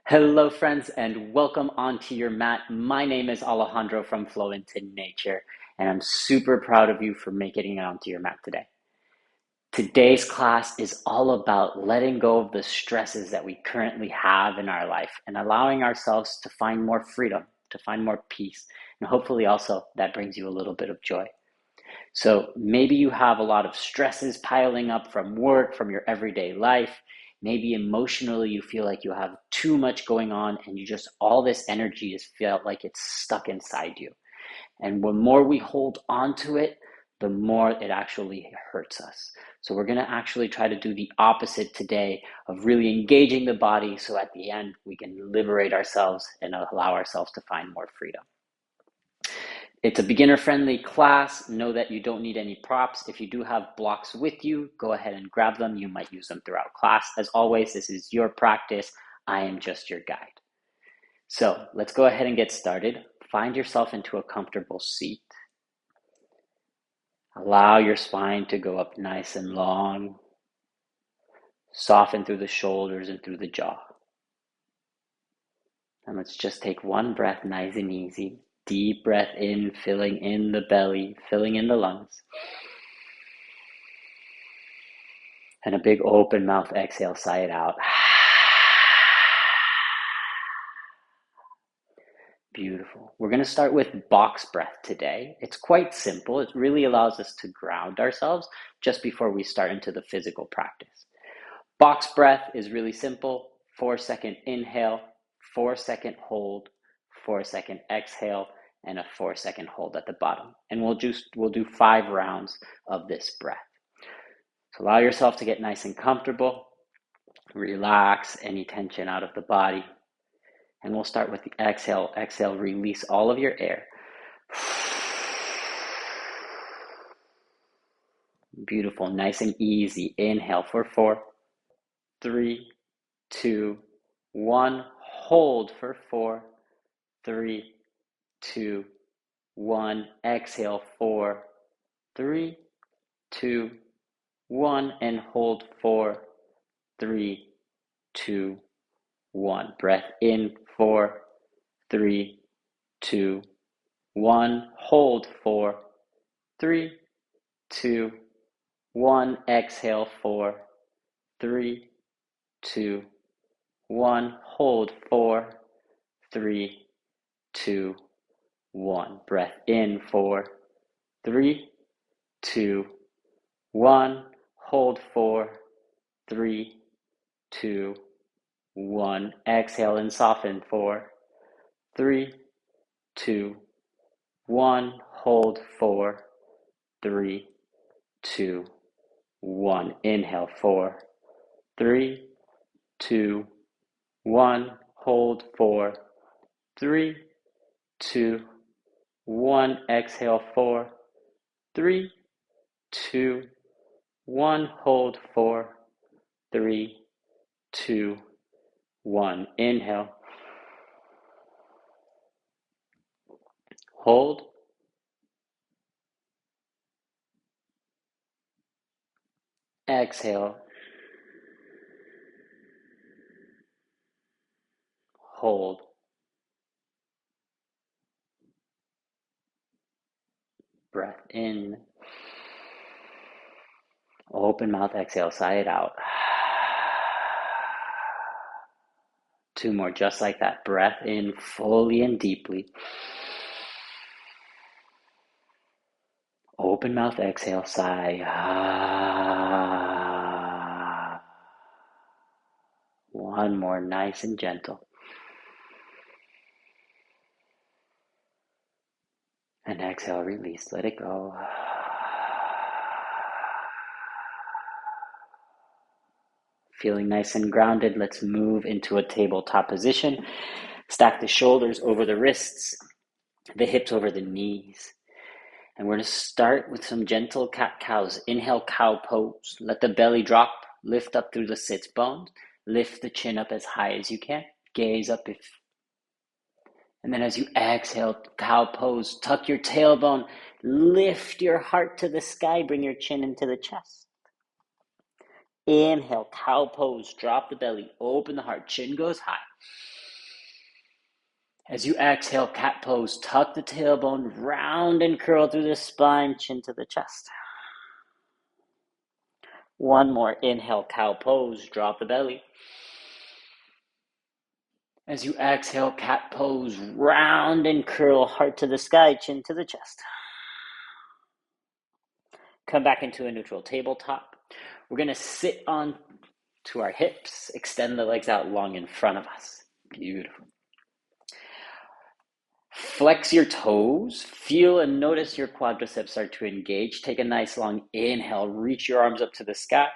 Hello, friends, and welcome onto your mat. My name is Alejandro from Flow Into Nature, and I'm super proud of you for making it onto your mat today. Today's class is all about letting go of the stresses that we currently have in our life and allowing ourselves to find more freedom, to find more peace, and hopefully also that brings you a little bit of joy. So maybe you have a lot of stresses piling up from work, from your everyday life. Maybe emotionally you feel like you have too much going on and you just, all this energy is felt like it's stuck inside you. And the more we hold on to it, the more it actually hurts us. So we're going to actually try to do the opposite today of really engaging the body so at the end we can liberate ourselves and allow ourselves to find more freedom. It's a beginner-friendly class. Know that you don't need any props. If you do have blocks with you, go ahead and grab them. You might use them throughout class. As always, this is your practice. I am just your guide. So let's go ahead and get started. Find yourself into a comfortable seat. Allow your spine to go up nice and long. Soften through the shoulders and through the jaw. And let's just take one breath nice and easy. Deep breath in, filling in the belly, filling in the lungs. And a big open mouth exhale, sigh it out. Beautiful. We're going to start with box breath today. It's quite simple. It really allows us to ground ourselves just before we start into the physical practice. Box breath is really simple. 4-second inhale, 4-second hold, 4-second exhale, and a 4-second hold at the bottom. And we'll do 5 rounds of this breath. So allow yourself to get nice and comfortable. Relax any tension out of the body. And we'll start with the exhale. Exhale, release all of your air. Beautiful, nice and easy. Inhale for 4, 3, 2, 1. Hold for 4, 3, 2, 1. Exhale, 4, 3, 2, 1. And hold 4, 3, 2, 1. Breath in, 4, 3, 2, 1. Hold 4, 3, 2, 1. Exhale 4, 3, 2, 1. Hold 4, 3, 2, 1. Breath in 4, 3, 2, 1. Hold 4, 3, 2, 1. Exhale and soften 4, 3, 2, 1. Hold 4, 3, 2, 1. Inhale 4, 3, 2, 1. Hold 4, 3, 2, 1. Exhale 4, 3, 2, 1. Hold 4, 3, 2, 1. Inhale. Hold. Exhale. Hold. Breath in. Open mouth, exhale, sigh it out. 2 more, just like that. Breath in fully and deeply. Open mouth, exhale, sigh. 1 more, nice and gentle. And exhale, release, let it go. Feeling nice and grounded, let's move into a tabletop position. Stack the shoulders over the wrists, the hips over the knees. And we're going to start with some gentle cat-cows. Inhale, cow pose. Let the belly drop. Lift up through the sits bones. Lift the chin up as high as you can. Gaze up if. And then as you exhale, cow pose. Tuck your tailbone. Lift your heart to the sky. Bring your chin into the chest. Inhale, cow pose. Drop the belly. Open the heart. Chin goes high. As you exhale, cat pose, tuck the tailbone, round and curl through the spine, chin to the chest. One more, inhale, cow pose, drop the belly. As you exhale, cat pose, round and curl, heart to the sky, chin to the chest. Come back into a neutral tabletop. We're going to sit on to our hips, extend the legs out long in front of us. Beautiful. Flex your toes, feel and notice your quadriceps start to engage. Take a nice long inhale, reach your arms up to the sky.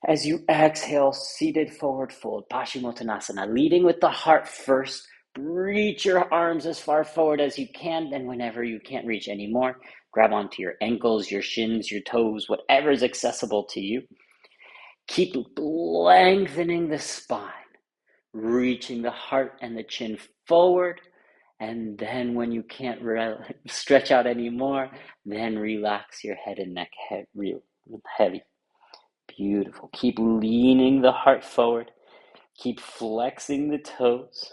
As you exhale, seated forward fold, Paschimottanasana, leading with the heart first. Reach your arms as far forward as you can, and whenever you can't reach anymore, grab onto your ankles, your shins, your toes, whatever is accessible to you. Keep lengthening the spine, reaching the heart and the chin forward, and then when you can't stretch out anymore, then relax your head and neck heavy. Beautiful. Keep leaning the heart forward. Keep flexing the toes.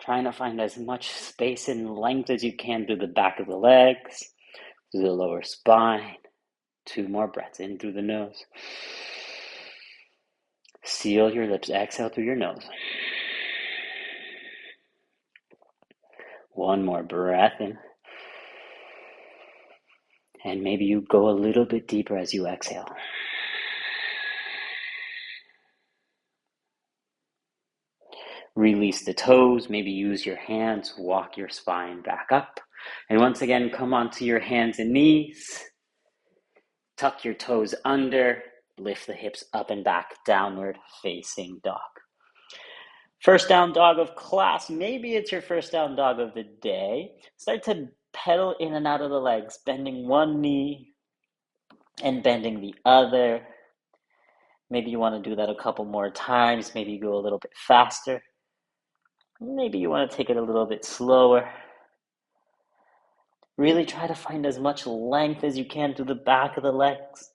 Trying to find as much space and length as you can through the back of the legs, through the lower spine. 2 more breaths in through the nose. Seal your lips. Exhale through your nose. 1 more breath in. And maybe you go a little bit deeper as you exhale. Release the toes, maybe use your hands, walk your spine back up. And once again, come onto your hands and knees. Tuck your toes under, lift the hips up and back, downward facing dog. First down dog of class, maybe it's your first down dog of the day. Start to pedal in and out of the legs, bending one knee and bending the other. Maybe you want to do that a couple more times, maybe you go a little bit faster. Maybe you want to take it a little bit slower. Really try to find as much length as you can through the back of the legs.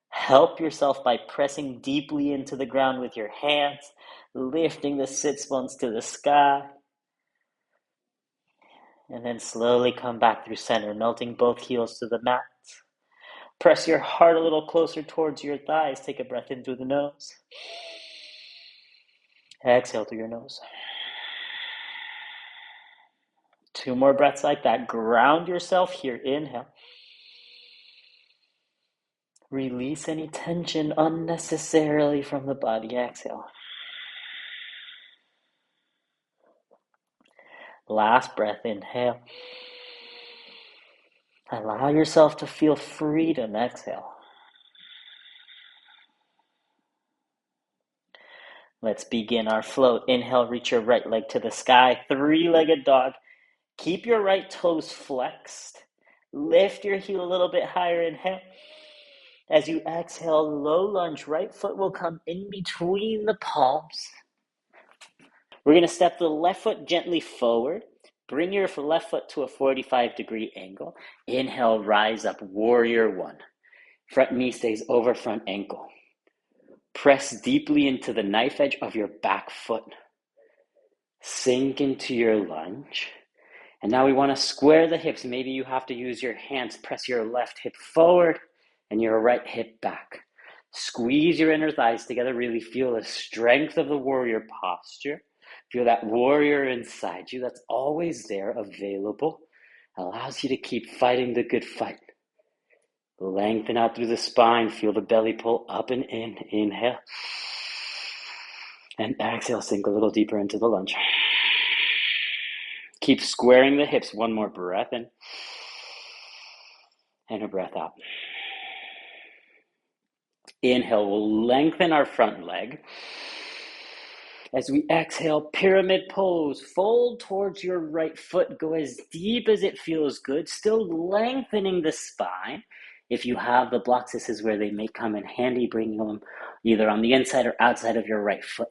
Help yourself by pressing deeply into the ground with your hands, lifting the sits bones to the sky. And then slowly come back through center, melting both heels to the mat. Press your heart a little closer towards your thighs. Take a breath in through the nose. Exhale through your nose. 2 more breaths like that. Ground yourself here. Inhale. Release any tension unnecessarily from the body. Exhale. Last breath. Inhale. Allow yourself to feel freedom. Exhale. Let's begin our float. Inhale, reach your right leg to the sky. 3-legged dog. Keep your right toes flexed. Lift your heel a little bit higher. Inhale. As you exhale, low lunge. Right foot will come in between the palms. We're going to step the left foot gently forward. Bring your left foot to a 45-degree angle. Inhale, rise up, warrior 1. Front knee stays over front ankle. Press deeply into the knife edge of your back foot. Sink into your lunge. And now we want to square the hips. Maybe you have to use your hands. Press your left hip forward and your right hip back. Squeeze your inner thighs together. Really feel the strength of the warrior posture. Feel that warrior inside you that's always there, available. Allows you to keep fighting the good fight. Lengthen out through the spine. Feel the belly pull up and in. Inhale. And exhale, sink a little deeper into the lunge. Keep squaring the hips. 1 more breath in. And a breath out. Inhale, we'll lengthen our front leg. As we exhale, pyramid pose. Fold towards your right foot. Go as deep as it feels good. Still lengthening the spine. If you have the blocks, this is where they may come in handy, bringing them either on the inside or outside of your right foot.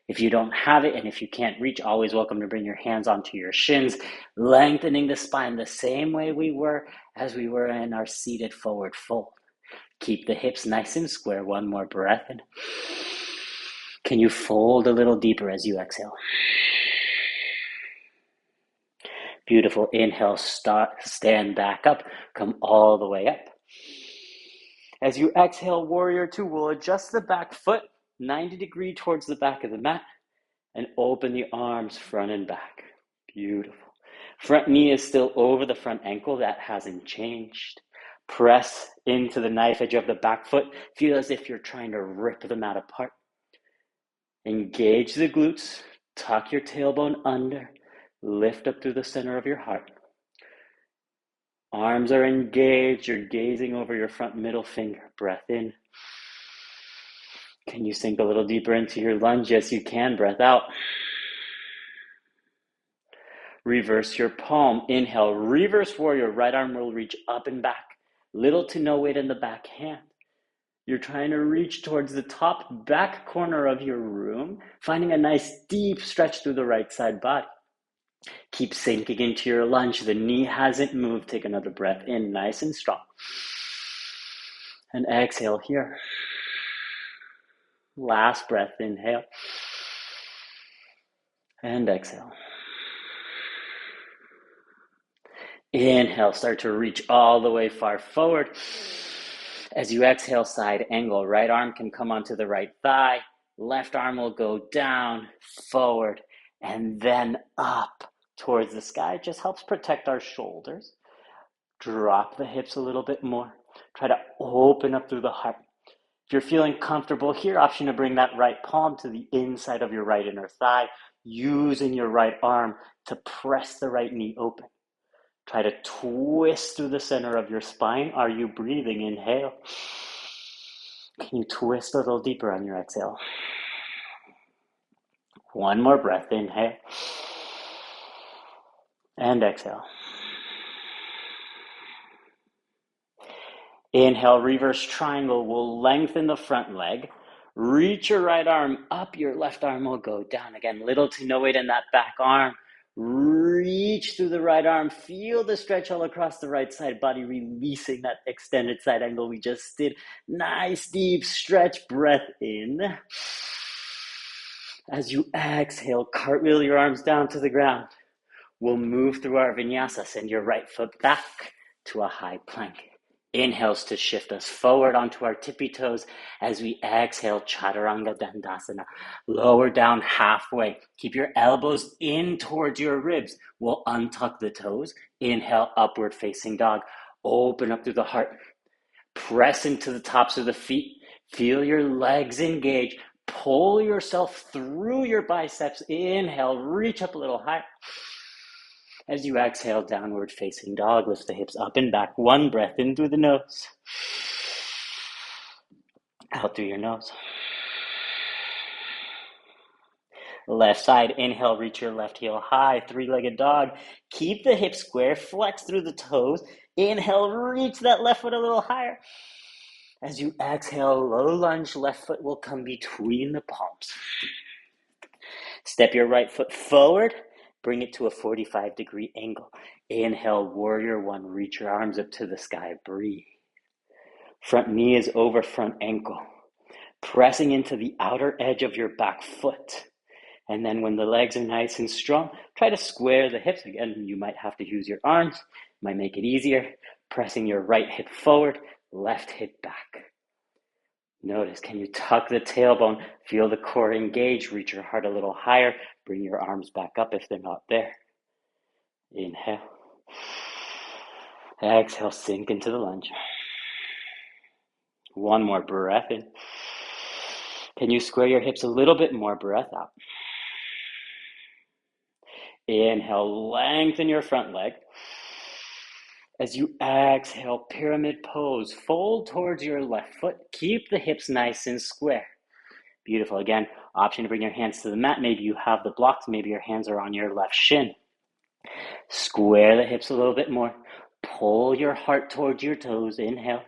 If you don't have it, and if you can't reach, always welcome to bring your hands onto your shins, lengthening the spine the same way we were as we were in our seated forward fold. Keep the hips nice and square. 1 more breath in. Can you fold a little deeper as you exhale? Beautiful. Inhale, stand back up, come all the way up. As you exhale, warrior two, we'll adjust the back foot 90 degrees towards the back of the mat and open the arms front and back. Beautiful. Front knee is still over the front ankle. That hasn't changed. Press into the knife edge of the back foot. Feel as if you're trying to rip the mat apart. Engage the glutes. Tuck your tailbone under. Lift up through the center of your heart. Arms are engaged. You're gazing over your front middle finger. Breath in. Can you sink a little deeper into your lunge? Yes, you can. Breath out. Reverse your palm. Inhale, reverse warrior. Right arm will reach up and back. Little to no weight in the back hand. You're trying to reach towards the top back corner of your room, finding a nice deep stretch through the right side body. Keep sinking into your lunge. The knee hasn't moved. Take another breath in, nice and strong. And exhale here. Last breath, inhale. And exhale. Inhale, start to reach all the way far forward. As you exhale, side angle. Right arm can come onto the right thigh. Left arm will go down, forward, and then up towards the sky. It just helps protect our shoulders. Drop the hips a little bit more. Try to open up through the heart. If you're feeling comfortable here, option to bring that right palm to the inside of your right inner thigh, using your right arm to press the right knee open. Try to twist through the center of your spine. Are you breathing? Inhale. Can you twist a little deeper on your exhale? One more breath. Inhale. And exhale. Inhale, reverse triangle. We'll lengthen the front leg. Reach your right arm up. Your left arm will go down. Again, little to no weight in that back arm. Reach through the right arm. Feel the stretch all across the right side body, releasing that extended side angle we just did. Nice deep stretch. Breath in. As you exhale, cartwheel your arms down to the ground. We'll move through our vinyasa. Send your right foot back to a high plank. Inhales to shift us forward onto our tippy toes. As we exhale, chaturanga dandasana. Lower down halfway. Keep your elbows in towards your ribs. We'll untuck the toes. Inhale, upward facing dog. Open up through the heart. Press into the tops of the feet. Feel your legs engage. Pull yourself through your biceps. Inhale, reach up a little higher. As you exhale, downward facing dog, lift the hips up and back. One breath in through the nose. Out through your nose. Left side, inhale, reach your left heel high, three-legged dog. Keep the hips square, flex through the toes. Inhale, reach that left foot a little higher. As you exhale, low lunge, left foot will come between the palms. Step your right foot forward. Bring it to a 45-degree angle. Inhale, warrior one. Reach your arms up to the sky. Breathe. Front knee is over front ankle. Pressing into the outer edge of your back foot. And then when the legs are nice and strong, try to square the hips. Again, you might have to use your arms. Might make it easier. Pressing your right hip forward, left hip back. Notice, can you tuck the tailbone? Feel the core engage. Reach your heart a little higher. Bring your arms back up if they're not there. Inhale. Exhale, sink into the lunge. One more breath in. Can you square your hips a little bit more? Breath out. Inhale, lengthen your front leg. As you exhale, pyramid pose. Fold towards your left foot. Keep the hips nice and square. Beautiful. Again, option to bring your hands to the mat. Maybe you have the blocks. Maybe your hands are on your left shin. Square the hips a little bit more. Pull your heart towards your toes. Inhale.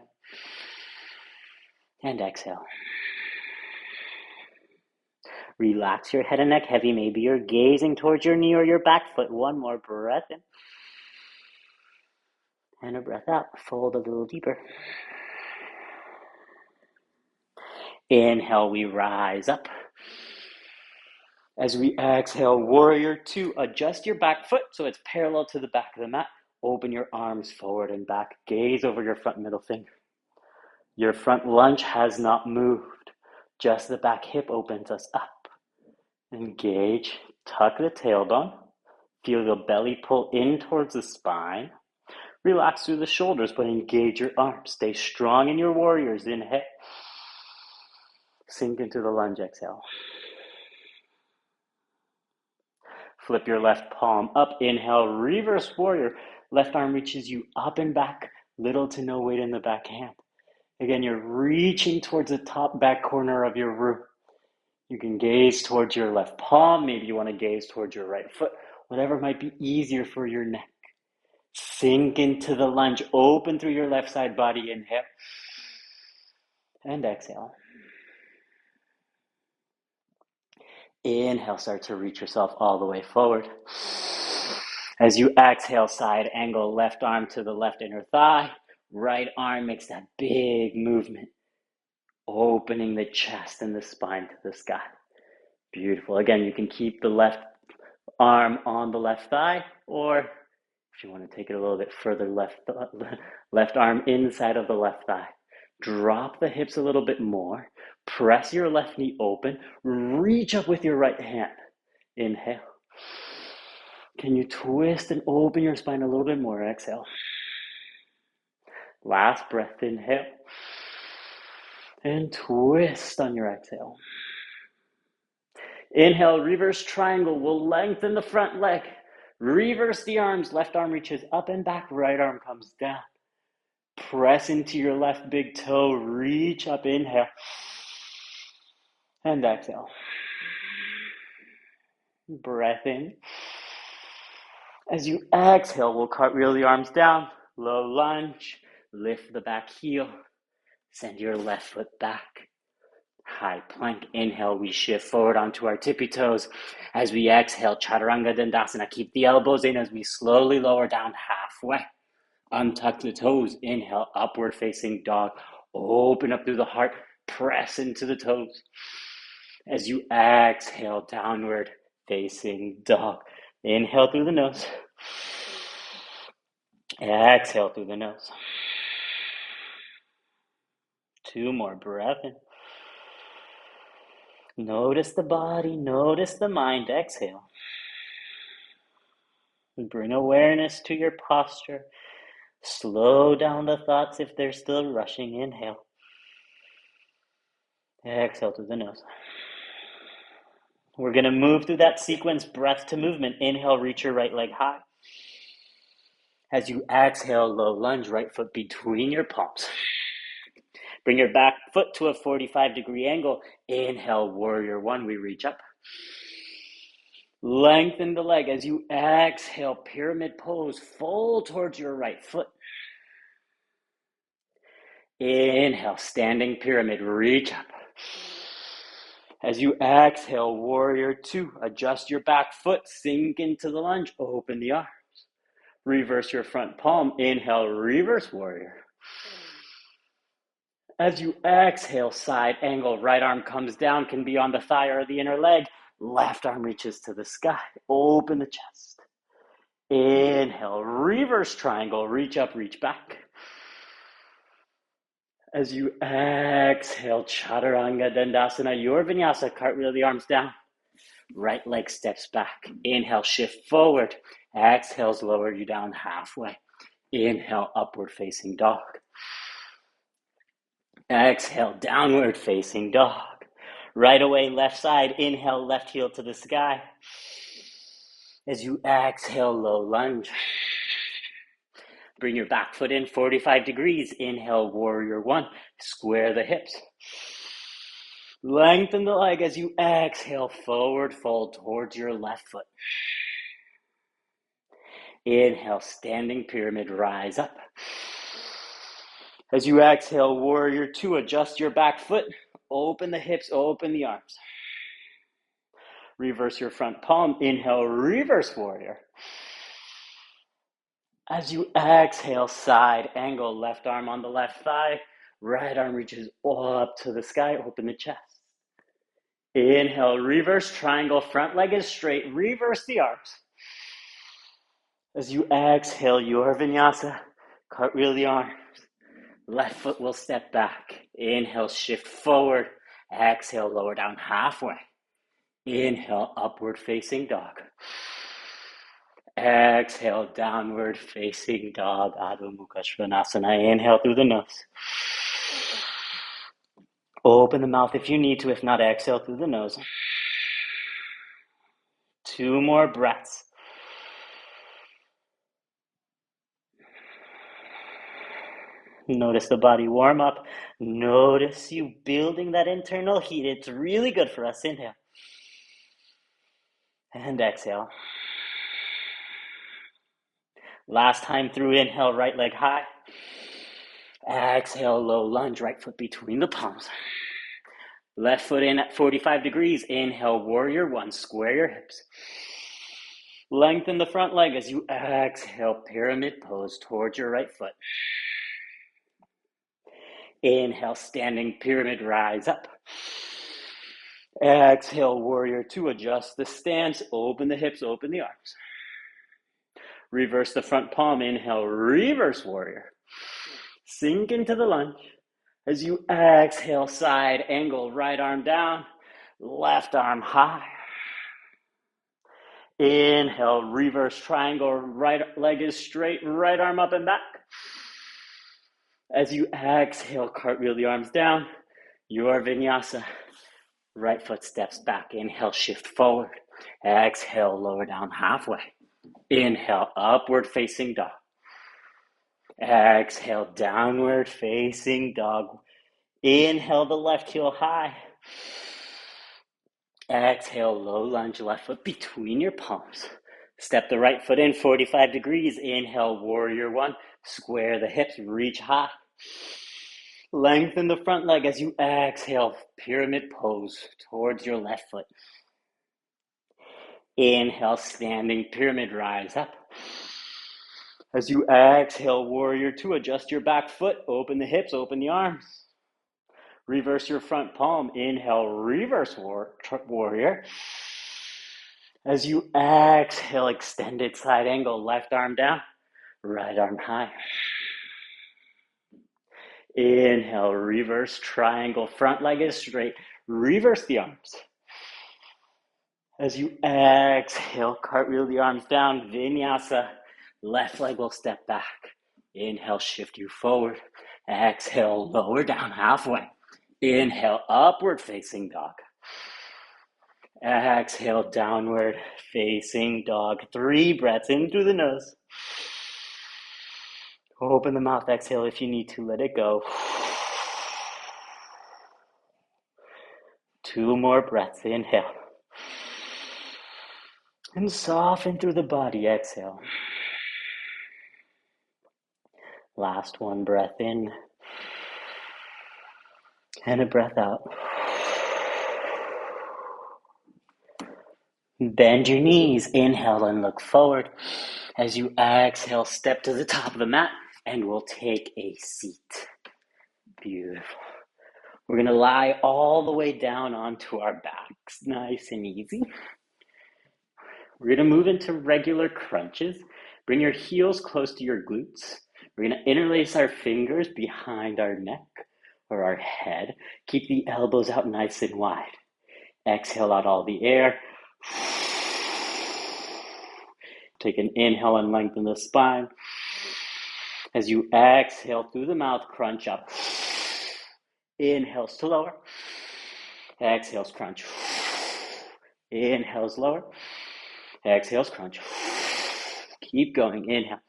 And exhale. Relax your head and neck heavy. Maybe you're gazing towards your knee or your back foot. One more breath in. And a breath out. Fold a little deeper. Inhale, we rise up. As we exhale, warrior two, adjust your back foot so it's parallel to the back of the mat. Open your arms forward and back. Gaze over your front middle finger. Your front lunge has not moved. Just the back hip opens us up. Engage, tuck the tailbone. Feel the belly pull in towards the spine. Relax through the shoulders, but engage your arms. Stay strong in your warriors. Inhale. Sink into the lunge, exhale. Flip your left palm up. Inhale, reverse warrior. Left arm reaches you up and back. Little to no weight in the back hand. Again, you're reaching towards the top back corner of your room. You can gaze towards your left palm. Maybe you want to gaze towards your right foot. Whatever might be easier for your neck. Sink into the lunge. Open through your left side body. Inhale. And exhale. Inhale, start to reach yourself all the way forward. As you exhale, side angle, left arm to the left inner thigh. Right arm makes that big movement, opening the chest and the spine to the sky. Beautiful. Again, you can keep the left arm on the left thigh, or if you want to take it a little bit further, left arm inside of the left thigh. Drop the hips a little bit more. Press your left knee open. Reach up with your right hand. Inhale. Can you twist and open your spine a little bit more? Exhale. Last breath. Inhale. And twist on your exhale. Inhale, reverse triangle. We'll lengthen the front leg. Reverse the arms. Left arm reaches up and back. Right arm comes down. Press into your left big toe. Reach up. Inhale. And exhale. Breath in. As you exhale, we'll cartwheel the arms down. Low lunge. Lift the back heel. Send your left foot back. High plank. Inhale, we shift forward onto our tippy toes. As we exhale, chaturanga dandasana. Keep the elbows in as we slowly lower down halfway. Untuck the toes. Inhale, upward facing dog. Open up through the heart. Press into the toes. As you exhale, downward facing dog. Inhale through the nose. Exhale through the nose. 2 more. Breath in. Notice the body. Notice the mind. Exhale. Bring awareness to your posture. Slow down the thoughts if they're still rushing. Inhale. Exhale through the nose. We're going to move through that sequence, breath to movement. Inhale, reach your right leg high. As you exhale, low lunge, right foot between your palms. Bring your back foot to a 45-degree angle. Inhale, warrior one, we reach up. Lengthen the leg. As you exhale, pyramid pose, fold towards your right foot. Inhale, standing pyramid, reach up. As you exhale, warrior two, adjust your back foot, sink into the lunge, open the arms. Reverse your front palm. Inhale, reverse warrior. As you exhale, side angle, right arm comes down, can be on the thigh or the inner leg. Left arm reaches to the sky. Open the chest. Inhale, reverse triangle, reach up, reach back. As you exhale, chaturanga dandasana, your vinyasa, cartwheel the arms down. Right leg steps back. Inhale, shift forward. Exhales, lower you down halfway. Inhale, upward facing dog. Exhale, downward facing dog. Right away, left side. Inhale, left heel to the sky. As you exhale, low lunge. Bring your back foot in 45 degrees. Inhale, warrior one. Square the hips. Lengthen the leg as you exhale, forward fold towards your left foot. Inhale, standing pyramid, rise up. As you exhale, warrior two, adjust your back foot. Open the hips, open the arms. Reverse your front palm. Inhale, reverse warrior. As you exhale, side angle, left arm on the left thigh, right arm reaches up to the sky, open the chest. Inhale, reverse triangle, front leg is straight, reverse the arms. As you exhale your vinyasa, cartwheel the arms. Left foot will step back. Inhale, shift forward. Exhale, lower down halfway. Inhale, upward facing dog. Exhale, downward facing dog, Adho Mukha Svanasana. Inhale through the nose. Open the mouth if you need to. If not, exhale through the nose. 2 more breaths. Notice the body warm up. Notice you building that internal heat. It's really good for us. Inhale. And exhale. Last time through, inhale, right leg high. Exhale, low lunge, right foot between the palms. Left foot in at 45 degrees. Inhale, warrior one, square your hips. Lengthen the front leg as you exhale, pyramid pose towards your right foot. Inhale, standing pyramid, rise up. Exhale, warrior two, adjust the stance, open the hips, open the arms. Reverse the front palm, inhale, reverse warrior. Sink into the lunge. As you exhale, side angle, right arm down, left arm high. Inhale, reverse triangle, right leg is straight, right arm up and back. As you exhale, cartwheel the arms down, your vinyasa. Right foot steps back, inhale, shift forward. Exhale, lower down halfway. Inhale, upward facing dog. Exhale, downward facing dog. Inhale, the left heel high. Exhale, low lunge, left foot between your palms. Step the right foot in, 45 degrees. Inhale, warrior one. Square the hips, reach high. Lengthen the front leg as you exhale, pyramid pose towards your left foot. Inhale, standing pyramid, rise up. As you exhale, warrior two, adjust your back foot, open the hips, open the arms. Reverse your front palm, inhale, reverse warrior. As you exhale, extended side angle, left arm down, right arm high. Inhale, reverse triangle, front leg is straight, reverse the arms. As you exhale, cartwheel the arms down, vinyasa, left leg will step back. Inhale, shift you forward. Exhale, lower down halfway. Inhale, upward facing dog. Exhale, downward facing dog. 3 breaths in through the nose. Open the mouth, exhale if you need to, let it go. 2 more breaths, inhale. And soften through the body, exhale. Last 1 breath in. And a breath out. Bend your knees, inhale and look forward. As you exhale, step to the top of the mat and we'll take a seat. Beautiful. We're gonna lie all the way down onto our backs, nice and easy. We're gonna move into regular crunches. Bring your heels close to your glutes. We're gonna interlace our fingers behind our neck or our head. Keep the elbows out nice and wide. Exhale out all the air. Take an inhale and lengthen the spine. As you exhale through the mouth, crunch up. Inhales to lower. Exhales, crunch. Inhales, lower. Exhales, crunch. Keep going. Inhale.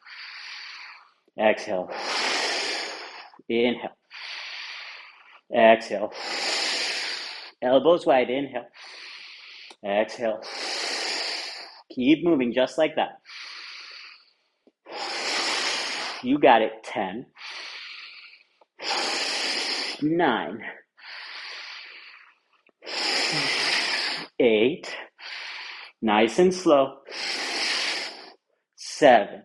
Exhale. Inhale. Exhale. Elbows wide. Inhale. Exhale. Keep moving just like that. You got it. 10, 9, 8, nice and slow. 7.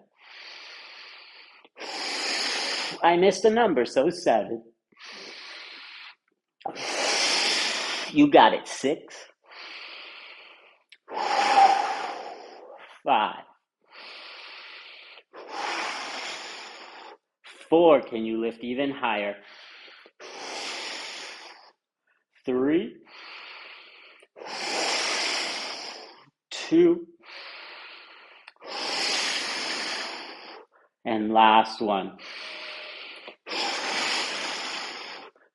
I missed a number, so 7. You got it. 6, 5, 4, can you lift even higher? 3, 2, and last one.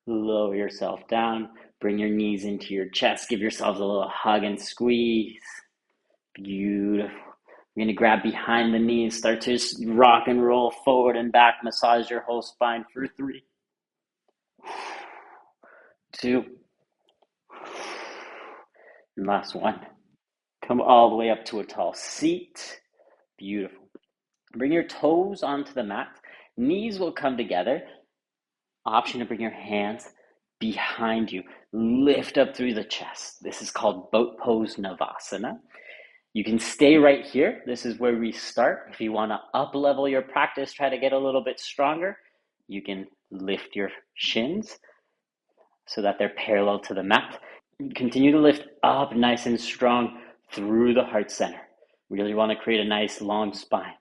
Lower yourself down, bring your knees into your chest, give yourselves a little hug and squeeze. Beautiful. You're going to grab behind the knees, start to rock and roll forward and back, massage your whole spine for 3, 2, and last one. Come all the way up to a tall seat. Beautiful. Bring your toes onto the mat. Knees will come together. Option to bring your hands behind you. Lift up through the chest. This is called boat pose Navasana. You can stay right here. This is where we start. If you want to up level your practice, try to get a little bit stronger, you can lift your shins so that they're parallel to the mat. Continue to lift up nice and strong through the heart center. Really want to create a nice long spine.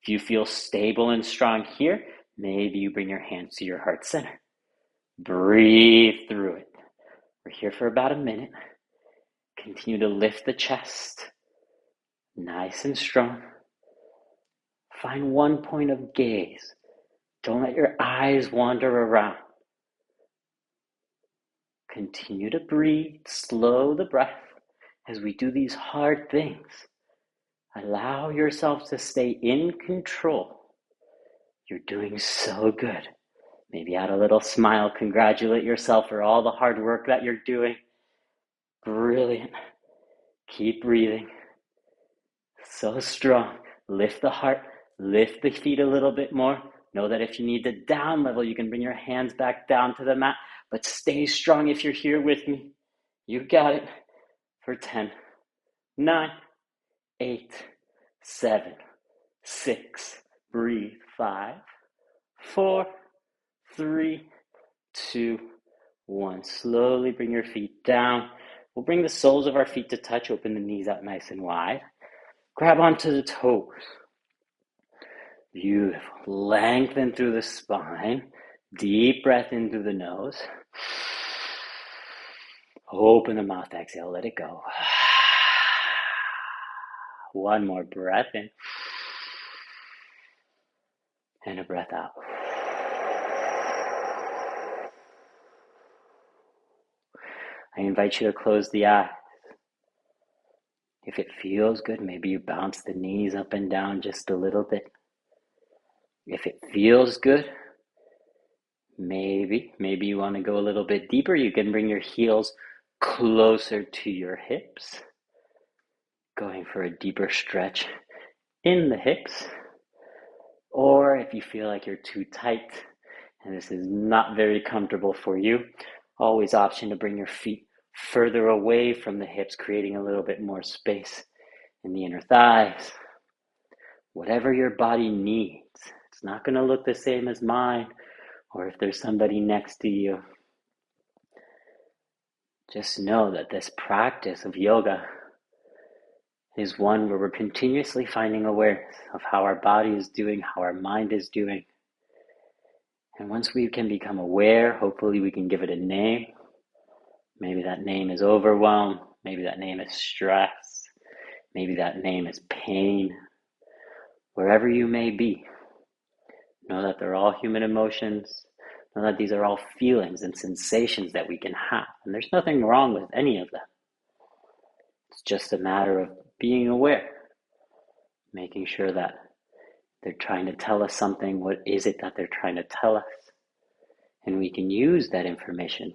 If you feel stable and strong here, maybe you bring your hands to your heart center. Breathe through it. We're here for about a minute. Continue to lift the chest. Nice and strong. Find one point of gaze. Don't let your eyes wander around. Continue to breathe. Slow the breath as we do these hard things. Allow yourself to stay in control. You're doing so good. Maybe add a little smile. Congratulate yourself for all the hard work that you're doing. Brilliant. Keep breathing. So strong. Lift the heart. Lift the feet a little bit more. Know that if you need to down level, you can bring your hands back down to the mat. But stay strong if you're here with me. You got it. For 10, 9, 8, 7, 6. Breathe. 5, 4, 3, 2, 1. Slowly bring your feet down. We'll bring the soles of our feet to touch. Open the knees out nice and wide. Grab onto the toes. Beautiful. Lengthen through the spine. Deep breath in through the nose. Open the mouth. Exhale. Let it go. One more breath in. And a breath out. I invite you to close the eyes. If it feels good, maybe you bounce the knees up and down just a little bit. If it feels good, maybe you want to go a little bit deeper. You can bring your heels closer to your hips. Going for a deeper stretch in the hips. Or if you feel like you're too tight and this is not very comfortable for you, always option to bring your feet further away from the hips, creating a little bit more space in the inner thighs. Whatever your body needs. It's not going to look the same as mine, or if there's somebody next to you. Just know that this practice of yoga is one where we're continuously finding awareness of how our body is doing, how our mind is doing. And once we can become aware, hopefully we can give it a name. Maybe that name is overwhelm. Maybe that name is stress. Maybe that name is pain. Wherever you may be, know that they're all human emotions. Know that these are all feelings and sensations that we can have. And there's nothing wrong with any of them. It's just a matter of being aware. Making sure that they're trying to tell us something. What is it that they're trying to tell us? And we can use that information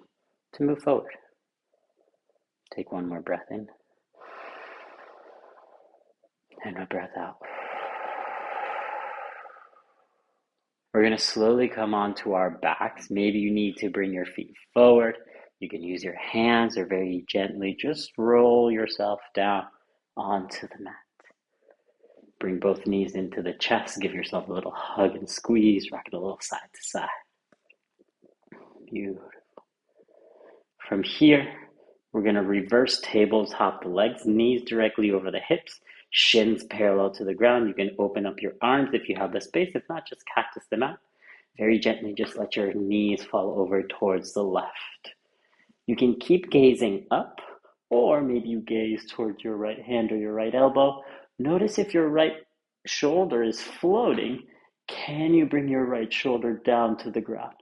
to move forward. Take one more breath in. And a breath out. We're going to slowly come onto our backs. Maybe you need to bring your feet forward. You can use your hands or very gently just roll yourself down onto the mat. Bring both knees into the chest. Give yourself a little hug and squeeze. Rock it a little side to side. Beautiful. From here, We're going to reverse tabletop the legs, knees directly over the hips, shins parallel to the ground. You can open up your arms if you have the space. If not, just cactus them out. Very gently, just let your knees fall over towards the left. You can keep gazing up, or maybe you gaze towards your right hand or your right elbow. Notice if your right shoulder is floating, can you bring your right shoulder down to the ground?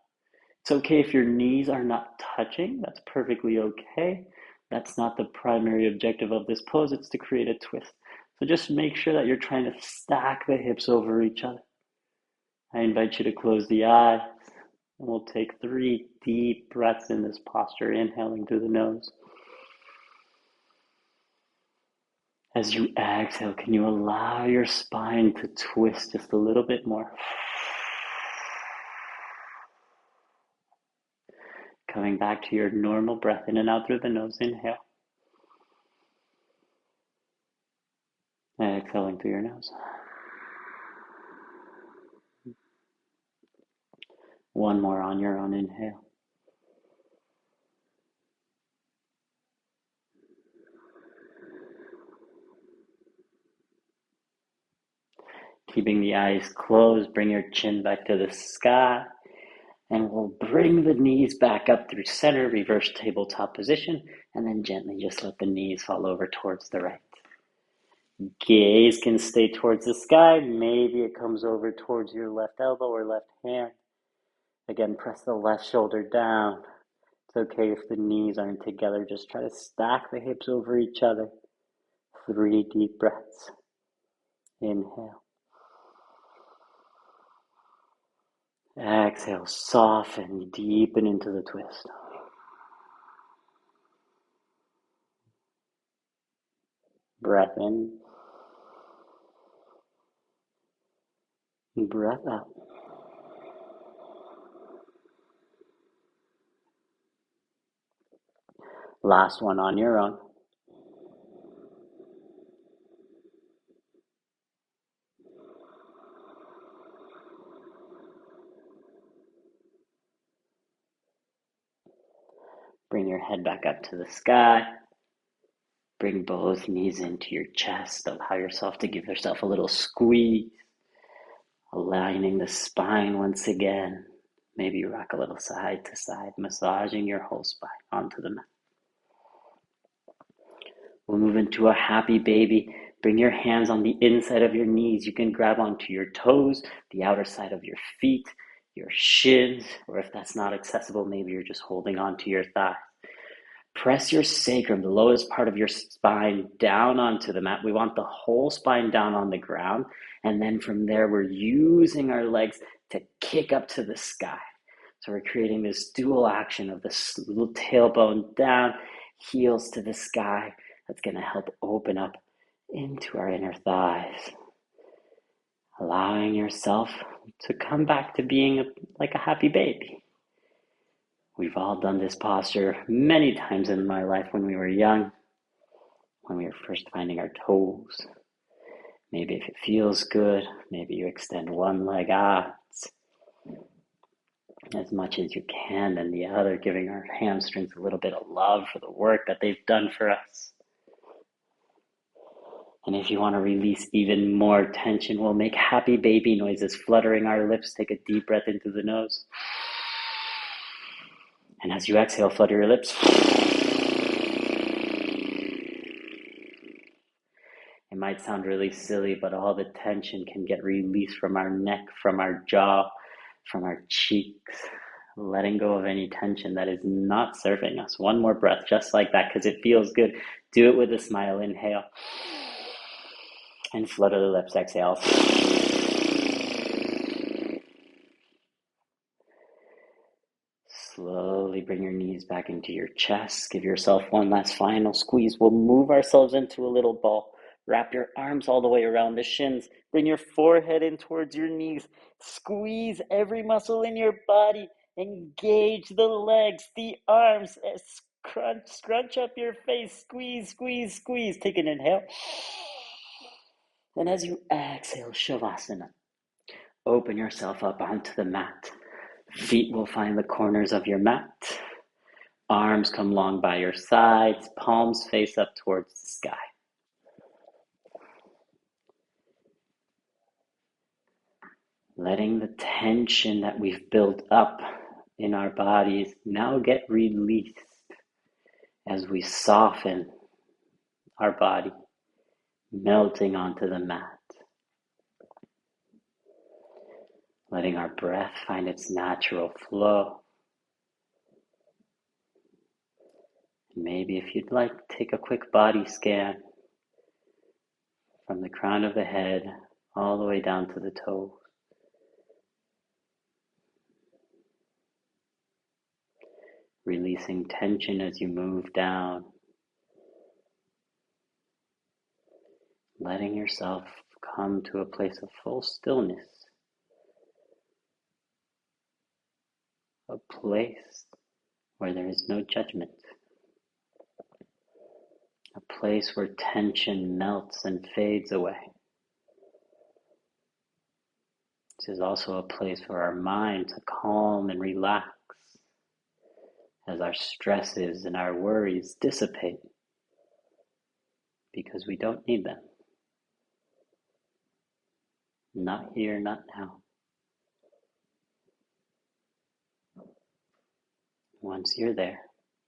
It's okay if your knees are not touching. That's perfectly okay. That's not the primary objective of this pose. It's to create a twist. So just make sure that you're trying to stack the hips over each other. I invite you to close the eyes. And we'll take 3 deep breaths in this posture, inhaling through the nose. As you exhale, can you allow your spine to twist just a little bit more? Coming back to your normal breath in and out through the nose. Inhale. Exhaling through your nose. One more on your own inhale. Keeping the eyes closed, bring your chin back to the sky. And we'll bring the knees back up through center, reverse tabletop position, and then gently just let the knees fall over towards the right. Gaze can stay towards the sky. Maybe it comes over towards your left elbow or left hand. Again, press the left shoulder down. It's okay if the knees aren't together. Just try to stack the hips over each other. 3 deep breaths. Inhale. Exhale, soften, deepen into the twist. Breath in. Breath out. Last one on your own. Bring your head back up to the sky. Bring both knees into your chest. Allow yourself to give yourself a little squeeze. Aligning the spine once again. Maybe you rock a little side to side, massaging your whole spine onto the mat. We'll move into a happy baby. Bring your hands on the inside of your knees. You can grab onto your toes, the outer side of your feet, your shins, or if that's not accessible, maybe you're just holding onto your thigh. Press your sacrum, the lowest part of your spine, down onto the mat. We want the whole spine down on the ground. And then from there, we're using our legs to kick up to the sky. So we're creating this dual action of this little tailbone down, heels to the sky. That's going to help open up into our inner thighs. Allowing yourself to come back to being like a happy baby. We've all done this posture many times in my life when we were young, when we were first finding our toes. Maybe if it feels good, maybe you extend one leg out as much as you can, and the other, giving our hamstrings a little bit of love for the work that they've done for us. And if you want to release even more tension, we'll make happy baby noises, fluttering our lips. Take a deep breath into the nose. And as you exhale, flutter your lips. It might sound really silly, but all the tension can get released from our neck, from our jaw, from our cheeks. Letting go of any tension that is not serving us. One more breath, just like that, because it feels good. Do it with a smile. Inhale. And flutter the lips. Exhale. Slowly bring your knees back into your chest. Give yourself one last final squeeze. We'll move ourselves into a little ball. Wrap your arms all the way around the shins. Bring your forehead in towards your knees. Squeeze every muscle in your body. Engage the legs, the arms. Scrunch up your face. Squeeze, squeeze, squeeze. Take an inhale. And as you exhale, Shavasana. Open yourself up onto the mat. Feet will find the corners of your mat. Arms come long by your sides, palms face up towards the sky. Letting the tension that we've built up in our bodies now get released as we soften our body, melting onto the mat. Letting our breath find its natural flow. Maybe if you'd like, take a quick body scan from the crown of the head all the way down to the toes. Releasing tension as you move down. Letting yourself come to a place of full stillness. A place where there is no judgment. A place where tension melts and fades away. This is also a place for our mind to calm and relax as our stresses and our worries dissipate because we don't need them. Not here, not now. Once you're there,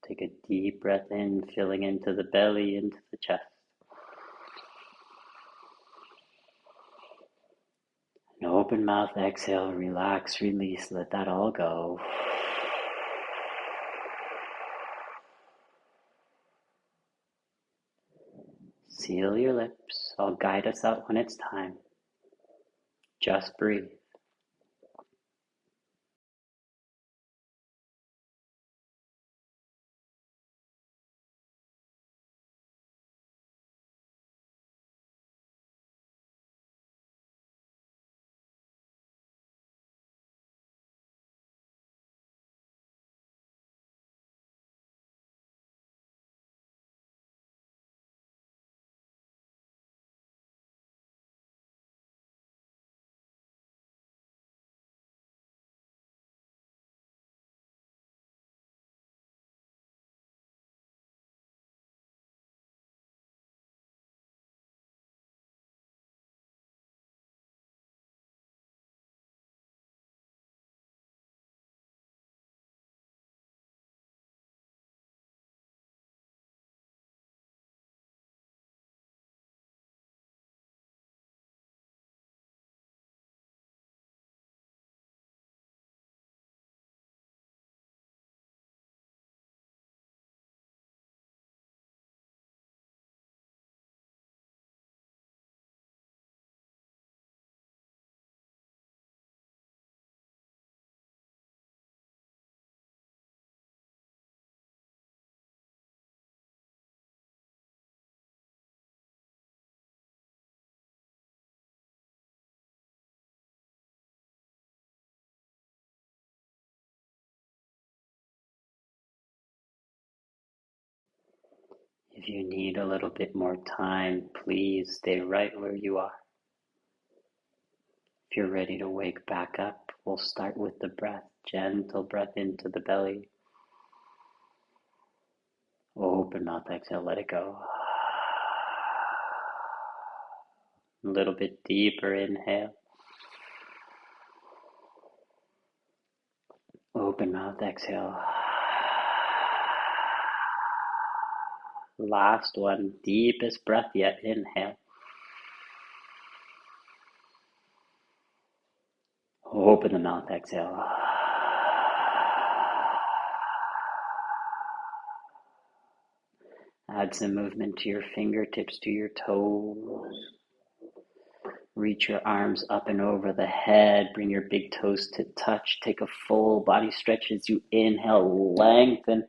take a deep breath in, filling into the belly, into the chest. An open mouth exhale, relax, release, let that all go. Seal your lips. I'll guide us out when it's time. Just breathe. If you need a little bit more time, please stay right where you are. If you're ready to wake back up, we'll start with the breath. Gentle breath into the belly. Open mouth exhale, let it go. A little bit deeper inhale. Open mouth exhale. Last one, deepest breath yet, inhale. Open the mouth, exhale. Add some movement to your fingertips, to your toes. Reach your arms up and over the head. Bring your big toes to touch. Take a full body stretch as you inhale, lengthen.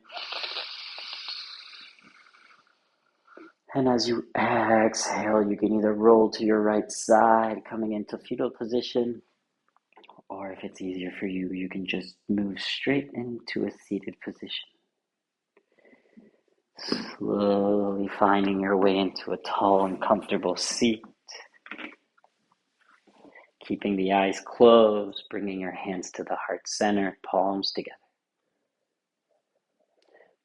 And as you exhale, you can either roll to your right side, coming into fetal position, or if it's easier for you, you can just move straight into a seated position. Slowly finding your way into a tall and comfortable seat. Keeping the eyes closed, bringing your hands to the heart center, palms together.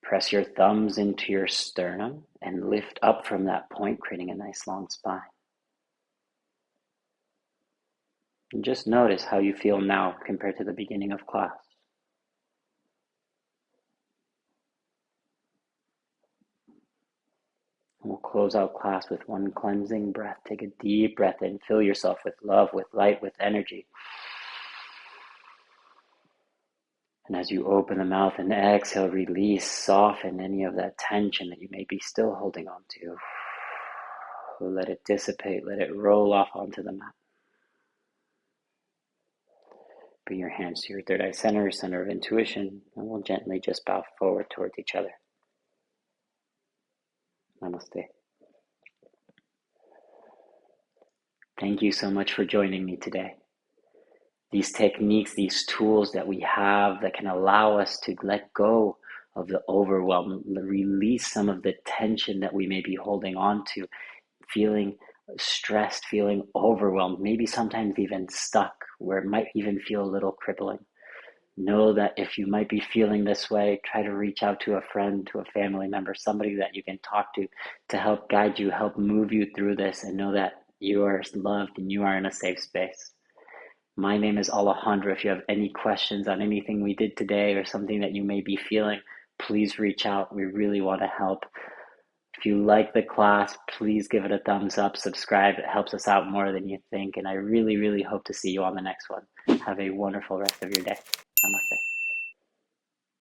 Press your thumbs into your sternum and lift up from that point, creating a nice long spine. And just notice how you feel now compared to the beginning of class. And we'll close out class with one cleansing breath. Take a deep breath in. Fill yourself with love, with light, with energy. And as you open the mouth and exhale, release, soften any of that tension that you may be still holding on to. Let it dissipate, let it roll off onto the mat. Bring your hands to your third eye center, center of intuition, and we'll gently just bow forward towards each other. Namaste. Thank you so much for joining me today. These techniques, these tools that we have that can allow us to let go of the overwhelm, release some of the tension that we may be holding on to, feeling stressed, feeling overwhelmed, maybe sometimes even stuck, where it might even feel a little crippling. Know that if you might be feeling this way, try to reach out to a friend, to a family member, somebody that you can talk to help guide you, help move you through this, and know that you are loved and you are in a safe space. My name is Alejandro. If you have any questions on anything we did today or something that you may be feeling, please reach out. We really want to help. If you like the class, please give it a thumbs up, subscribe. It helps us out more than you think. And I really, really hope to see you on the next one. Have a wonderful rest of your day. Namaste.